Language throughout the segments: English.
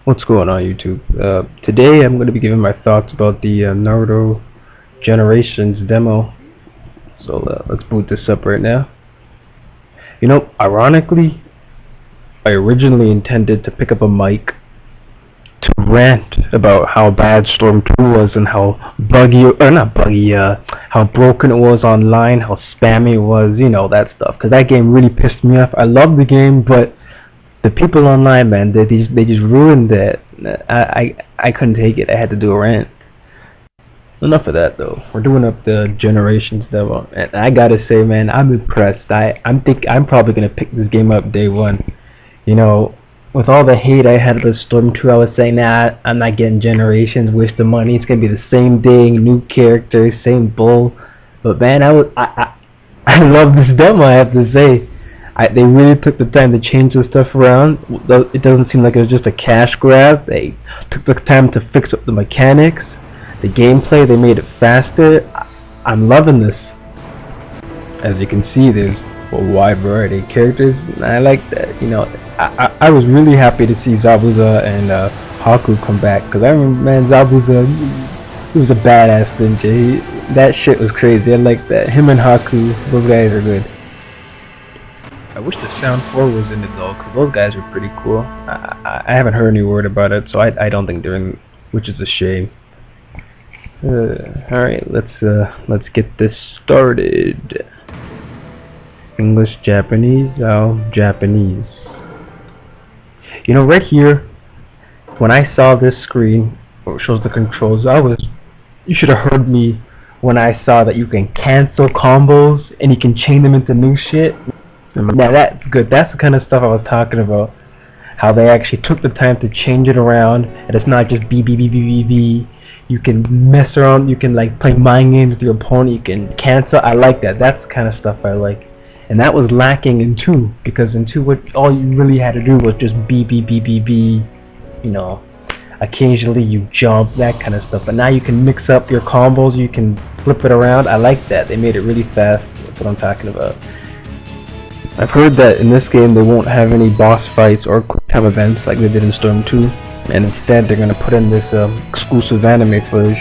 What's going on, YouTube? Today I'm going to be giving my thoughts about the Naruto Generations demo. So let's boot this up right now. Ironically, I originally intended to pick up a mic to rant about how bad Storm 2 was and how buggy, or not buggy, how broken it was online, how spammy it was, that stuff. Because that game really pissed me off. I love the game, but the people online, man, they just ruined it. I couldn't take it. I had to do a rant. Enough of that though. We're doing up the Generations demo, and I gotta say, man, I'm impressed. I'm probably gonna pick this game up day one. You know, with all the hate I had with Storm 2, I was saying, nah, I'm not getting Generations. Waste of money. It's gonna be the same thing, new characters, same bull. But man, I love this demo. I have to say. They really took the time to change the stuff around. It doesn't seem like it was just a cash grab. They took the time to fix up the mechanics, the gameplay. They made it faster. I'm loving this. As you can see, there's a wide variety of characters, and I like that. I was really happy to see Zabuza and Haku come back, because I remember, man, Zabuza, he was a badass ninja. That shit was crazy. I like that. Him and Haku, those guys are good. I wish the Sound 4 was in it though, because those guys are pretty cool. I haven't heard any word about it, so I don't think they're in, which is a shame. Alright, let's get this started. English, Japanese, Japanese. Right here, when I saw this screen, where it shows the controls, you should have heard me when I saw that you can cancel combos, and you can chain them into new shit. Now that's good. That's the kind of stuff I was talking about. How they actually took the time to change it around, and it's not just B B B B B B. You can mess around. You can like play mind games with your opponent. You can cancel. I like that. That's the kind of stuff I like. And that was lacking in 2, because in 2, all you really had to do was just B B B B B. Occasionally you jump, that kind of stuff. But now you can mix up your combos. You can flip it around. I like that. They made it really fast. That's what I'm talking about. I've heard that in this game they won't have any boss fights or quick time events like they did in Storm 2, and instead they're going to put in this exclusive anime footage,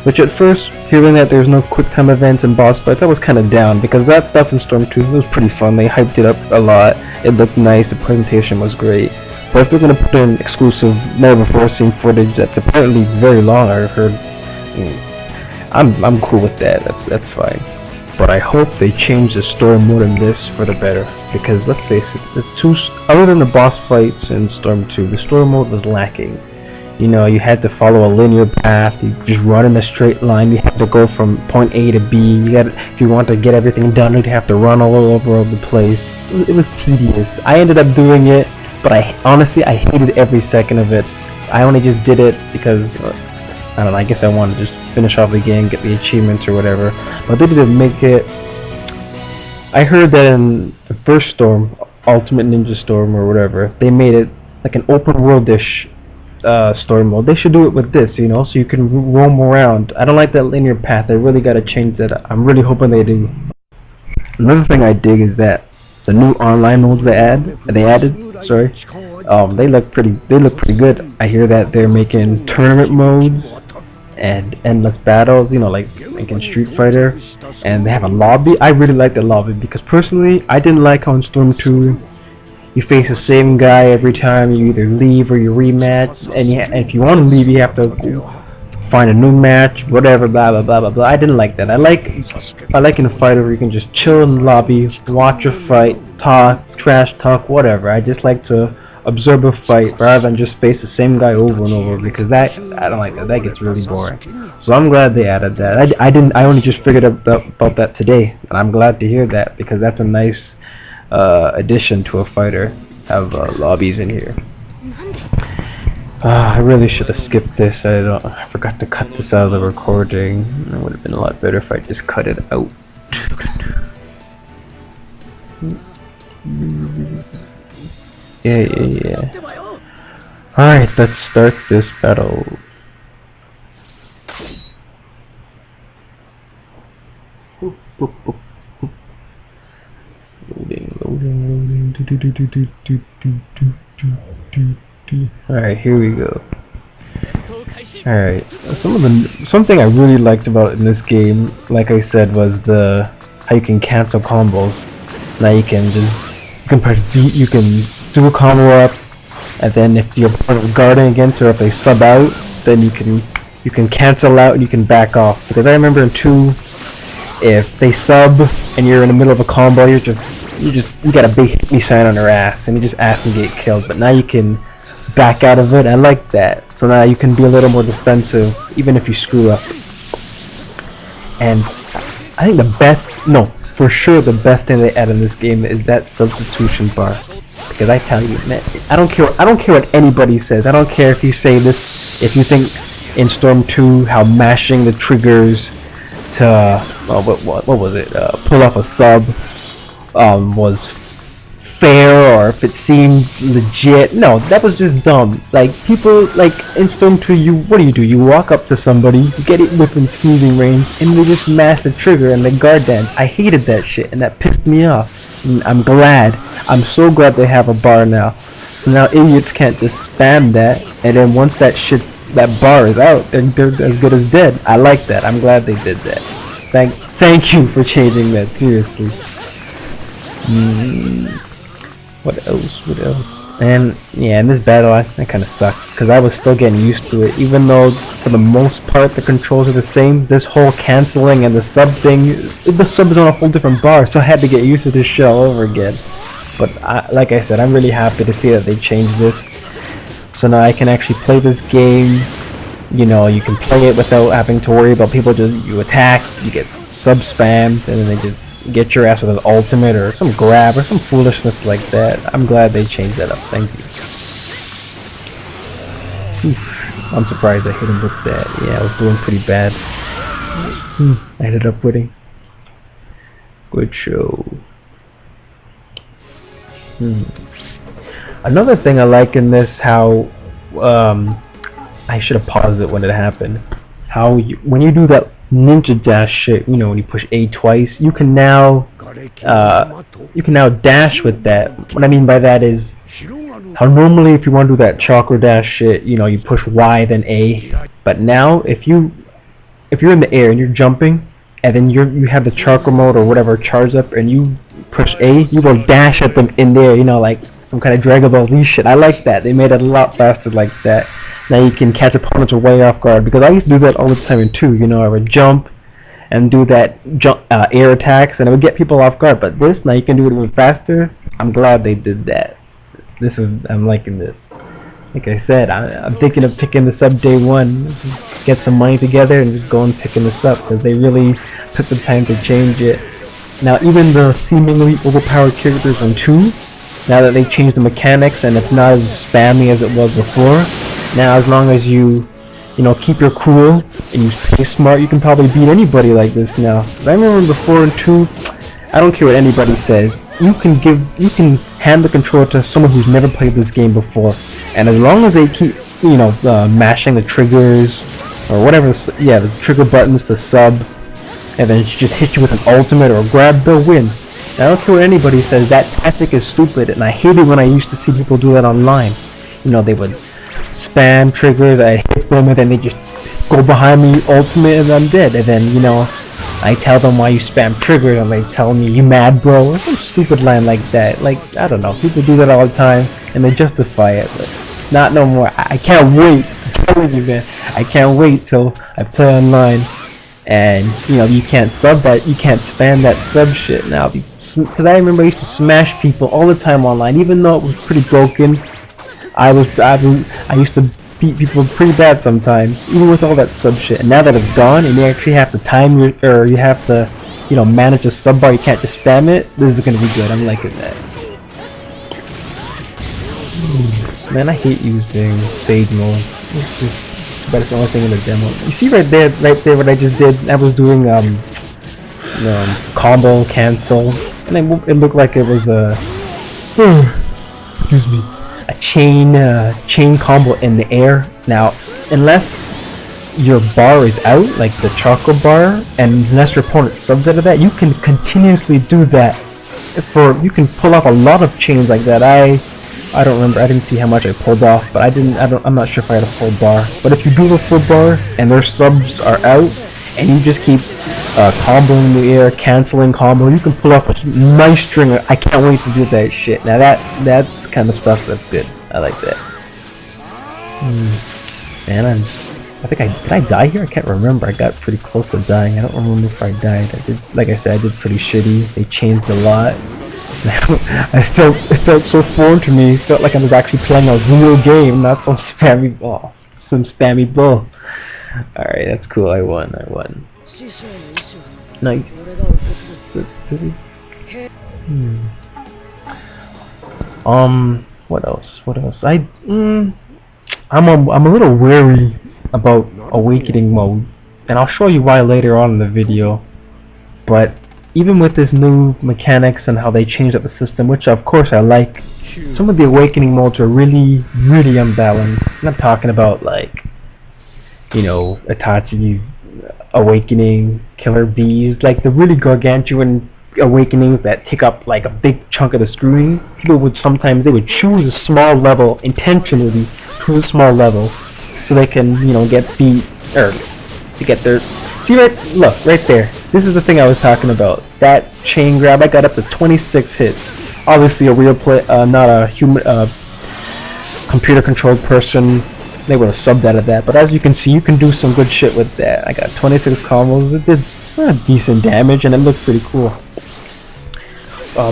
which at first, hearing that there's no quick time events and boss fights, I was kind of down, because that stuff in Storm 2 was pretty fun. They hyped it up a lot, it looked nice, the presentation was great. But if they're going to put in exclusive never before seen footage that's apparently very long, I heard, I'm cool with that. That's fine. But I hope they change the story mode in this for the better, because let's face it, other than the boss fights in Storm 2, the story mode was lacking. You had to follow a linear path, you just run in a straight line, you had to go from point A to B, if you want to get everything done, you'd have to run all over the place. It was tedious. I ended up doing it, but honestly, I hated every second of it. I only just did it because, I don't know, I guess I wanted to just finish off the game, get the achievements or whatever. But they didn't make it. I heard that in the first Storm, Ultimate Ninja Storm or whatever, they made it like an open world-ish story mode. They should do it with this, so you can roam around. I don't like that linear path. They really gotta change that. I'm really hoping they do. Another thing I dig is that the new online modes they added, they look pretty good. I hear that they're making tournament modes and endless battles, like in Street Fighter, and they have a lobby. I really like the lobby, because personally I didn't like how in Storm 2 you face the same guy every time. You either leave or you rematch, and if you want to leave you have to find a new match, whatever, blah blah blah blah blah. I didn't like that. I like in a fighter where you can just chill in the lobby, watch a fight, talk, trash talk, whatever. I just like to observe a fight rather than just face the same guy over and over, because I don't like that. That gets really boring. So I'm glad they added that. I only just figured out about that today, and I'm glad to hear that, because that's a nice addition to a fighter. Have lobbies in here. I really should have skipped this. I forgot to cut this out of the recording. It would have been a lot better if I just cut it out. Yeah. Alright, let's start this battle. Loading. Alright, here we go. Alright, something I really liked about in this game, like I said, was the how you can cancel combos. Now you can press B, you can do a combo up, and then if your opponent is guarding against, or if they sub out, then you can cancel out and you can back off. Because I remember in 2, if they sub and you're in the middle of a combo, you got a big hit me sign on their ass, and you just ask them to get killed. But now you can back out of it. I like that. So now you can be a little more defensive, even if you screw up. And I think for sure the best thing they add in this game is that substitution bar. Because I tell you, man, I don't care what anybody says. I don't care if you say this, if you think in Storm 2 how mashing the triggers to what was it? Pull off a sub was fair, or if it seemed legit. No, that was just dumb. Like, people, like in Storm 2, what do? You walk up to somebody, you get it within sneezing range, and they just mash the trigger and they guard dance. I hated that shit, and that pissed me off. And I'm so glad they have a bar now. So now idiots can't just spam that, and then once that bar is out, then they're as good as dead. I like that. I'm glad they did that. Thank you for changing that, seriously. What else? And yeah, in this battle, that kind of sucked, because I was still getting used to it. Even though, for the most part, the controls are the same, this whole canceling and the sub thing, the sub is on a whole different bar, so I had to get used to this shit all over again. But like I said, I'm really happy to see that they changed this. So now I can actually play this game. You know, you can play it without having to worry about people you attack, you get sub spammed, and then they just get your ass with an ultimate or some grab or some foolishness like that. I'm glad they changed that up. Thank you. I'm surprised I hit him with that. Yeah, I was doing pretty bad. I ended up winning. Good show. Another thing I like in this, how I should have paused it when it happened. How when you do that ninja dash shit, you know, when you push A twice, you can now dash with that. What I mean by that is how normally if you want to do that chakra dash shit, you know, you push Y then A. But now if you're in the air and you're jumping, and then you have the chakra mode or whatever charged up, and you push A, you will dash at them in there, you know, like some kind of Dragon Ball Z shit. I like that. They made it a lot faster like that. Now you can catch opponents way off guard, because I used to do that all the time in 2, you know, I would jump and do that air attacks, and it would get people off guard. But this, now you can do it even faster. I'm glad they did that. I'm liking this. Like I said, I'm thinking of picking this up day 1, get some money together and just go and picking this up, because they really took the time to change it. Now even the seemingly overpowered characters in 2, now that they've changed the mechanics and it's not as spammy as it was before, now as long as you keep your cool and you play smart, you can probably beat anybody like this now. I remember before in 2, I don't care what anybody says, you can hand the controller to someone who's never played this game before, and as long as they keep mashing the triggers or whatever, the trigger buttons to sub, and then just hit you with an ultimate or a grab, they'll win. And I don't care what anybody says, that tactic is stupid, and I hated when I used to see people do that online. You know, they would spam triggers, I hit them, and then they just go behind me, ultimate, and I'm dead. And then, you know, I tell them why you spam triggers, and they tell me, you mad bro, or some stupid line like that. Like, I don't know, people do that all the time, and they justify it, but not no more. I can't wait, I'm telling you, man, I can't wait till I play online, and, you know, you can't spam that sub shit now, because I remember I used to smash people all the time online, even though it was pretty broken. I used to beat people pretty bad sometimes, even with all that sub shit. And now that it's gone, and you actually have to you have to, you know, manage a sub bar. You can't just spam it. This is gonna be good. I'm liking that. Man, I hate using stage mode. But it's the only thing in the demo. You see right there what I just did? I was doing combo cancel, and it looked like it was a excuse me, a chain combo in the air. Now, unless your bar is out, like the chakra bar, and unless your opponent subs out of that, you can continuously do that. You can pull off a lot of chains like that. I don't remember. I didn't see how much I pulled off, but I'm not sure if I had a full bar. But if you do the full bar and their subs are out, and you just keep comboing in the air, canceling combo, you can pull off a nice string. I can't wait to do that shit. Now that's the kind of stuff that's good. I like that. Man, I think did I die here? I can't remember. I got pretty close to dying. I don't remember if I died. I did, like I said, I did pretty shitty. They changed a lot. It felt so foreign to me. It felt like I was actually playing a real game, not some spammy bull. Alright, that's cool. I won. Nice. What else? I'm a little wary about awakening mode, and I'll show you why later on in the video. But even with this new mechanics and how they changed up the system, which of course I like, some of the awakening modes are really unbalanced. I'm not talking about, like, you know, Itachi awakening, killer bees, like the really gargantuan awakenings that take up like a big chunk of the screen. People would sometimes choose a small level intentionally, choose a small level so they can, you know, get beat or to get their. See, look right there. This is the thing I was talking about. That chain grab, I got up to 26 hits. Obviously a real play, not a human, computer-controlled person. They would have subbed out of that. But as you can see, you can do some good shit with that. I got 26 combos. It did decent damage, and it looked pretty cool.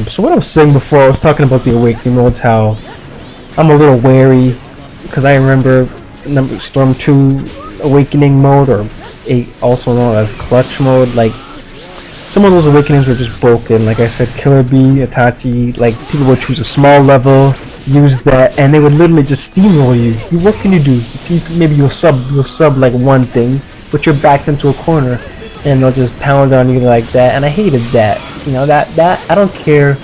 So what I was saying before, I was talking about the awakening modes. How I'm a little wary because I remember Storm 2 awakening mode, or also known as clutch mode. Like, some of those awakenings were just broken. Like I said, Killer Bee, Itachi, like people would choose a small level, use that, and they would literally just steamroll you. What can you do? Maybe you'll sub like one thing, but you're backed into a corner, and they'll just pound on you like that. And I hated that. You know, that I don't care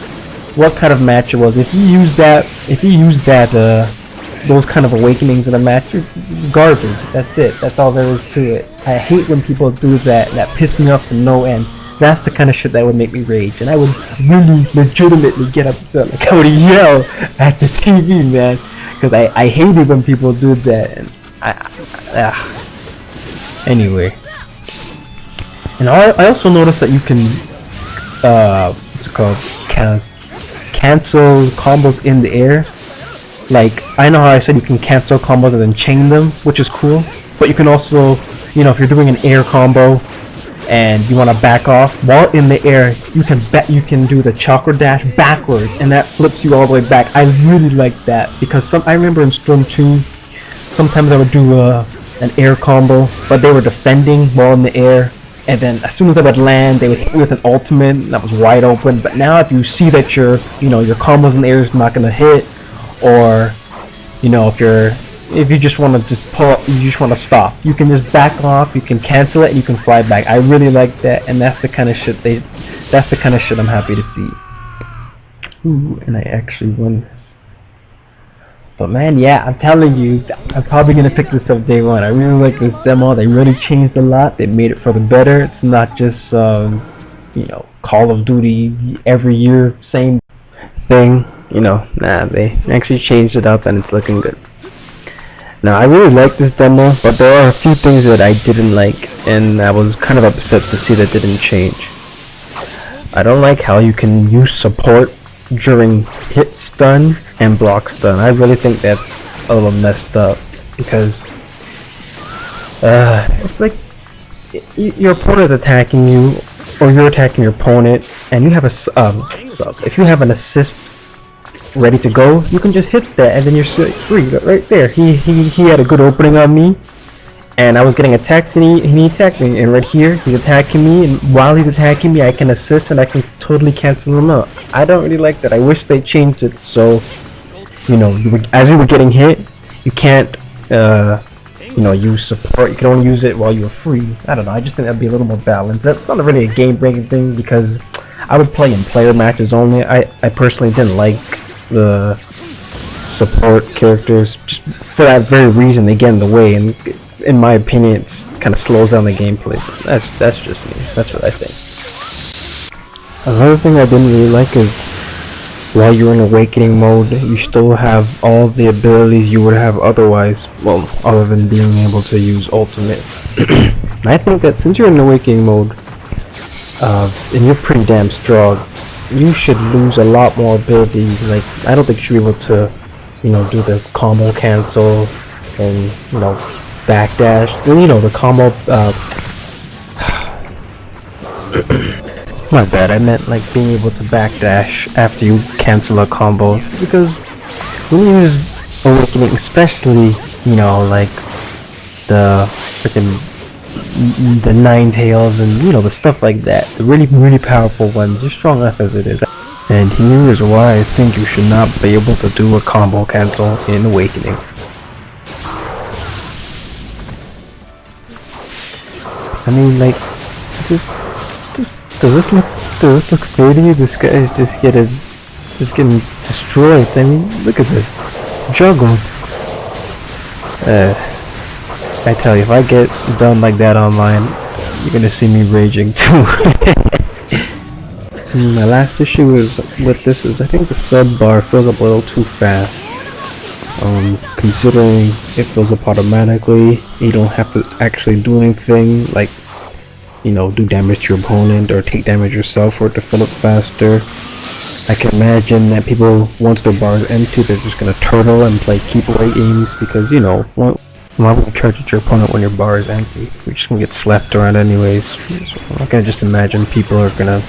what kind of match it was. If you use that, those kind of awakenings in a match, you're garbage. That's it. That's all there is to it. I hate when people do that. That pisses me off to no end. That's the kind of shit that would make me rage, and I would really legitimately get upset. Like, I would yell at the TV, man, because I hated when people do that. And anyway, and I also noticed that you can what's it called, cancel combos in the air. Like, I know how I said you can cancel combos and then chain them, which is cool, but you can also, you know, if you're doing an air combo and you want to back off while in the air, you can do the chakra dash backwards, and that flips you all the way back. I really like that, because I remember in Storm 2 sometimes I would do an air combo, but they were defending while in the air, and then as soon as I would land, they would hit me with an ultimate that was wide open. But now if you see that your combos in the air is not gonna hit, or you know, if you just want to you just want to stop, you can just back off, you can cancel it, and you can fly back. I really like that, and that's the kind of shit I'm happy to see. Ooh, and I actually won this. But man, yeah, I'm telling you, I'm probably gonna pick this up day one. I really like this demo. They really changed a lot. They made it for the better. It's not just you know, Call of Duty every year same thing. You know, nah, they actually changed it up, and it's looking good. Now, I really like this demo, but there are a few things that I didn't like, and I was kind of upset to see that didn't change. I don't like how you can use support during hit stun and block stun. I really think that's a little messed up, because it's like your opponent is attacking you, or you're attacking your opponent, and you have if you have an assist ready to go, you can just hit that, and then you're free right there. He had a good opening on me, and I was getting attacked, and he attacked me, and right here he's attacking me, and while he's attacking me, I can assist, and I can totally cancel him out. I don't really like that. I wish they changed it so, you know, as you were getting hit, you can't you know, use support. You can only use it while you're free. I don't know, I just think that'd be a little more balanced. That's not really a game breaking thing, because I would play in player matches only. I personally didn't like the support characters, just for that very reason. They get in the way, and in my opinion, it kind of slows down the gameplay. That's just me. That's what I think. Another thing I didn't really like is while you're in awakening mode, you still have all the abilities you would have otherwise, well, other than being able to use ultimate. And I think that since you're in awakening mode, and you're pretty damn strong, you should lose a lot more abilities. Like, I don't think you should be able to, do the combo cancel and, backdash. The combo, my bad, I meant like being able to backdash after you cancel a combo. Because when you use awakening, especially, like the freaking the nine tails and the stuff like that, the really powerful ones, as strong enough as it is. And here is why I think you should not be able to do a combo cancel in awakening. I mean, like, does this look fair to you? This guy is just getting destroyed. I mean, look at this juggle. I tell you, if I get done like that online, you're gonna see me raging too. My last issue with this is I think the sub bar fills up a little too fast. Considering it fills up automatically, you don't have to actually do anything like, do damage to your opponent or take damage yourself for it to fill up faster. I can imagine that people, once their bar is empty, they're just gonna turtle and play keep away games because, why would you charge at your opponent when your bar is empty? You're just gonna get slapped around anyways. So I can just imagine people are gonna,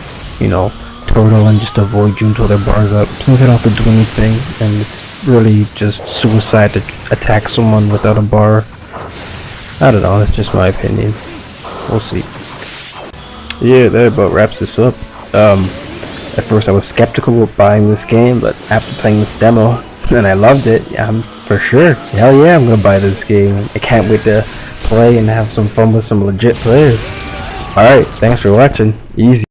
turtle and just avoid you until their bar's up. Since they don't have to do anything, and it's really just suicide to attack someone without a bar. I don't know, that's just my opinion. We'll see. Yeah, that about wraps this up. At first I was skeptical of buying this game, but after playing this demo, and I loved it, yeah, for sure. Hell yeah, I'm gonna buy this game. I can't wait to play and have some fun with some legit players. Alright, thanks for watching. Easy.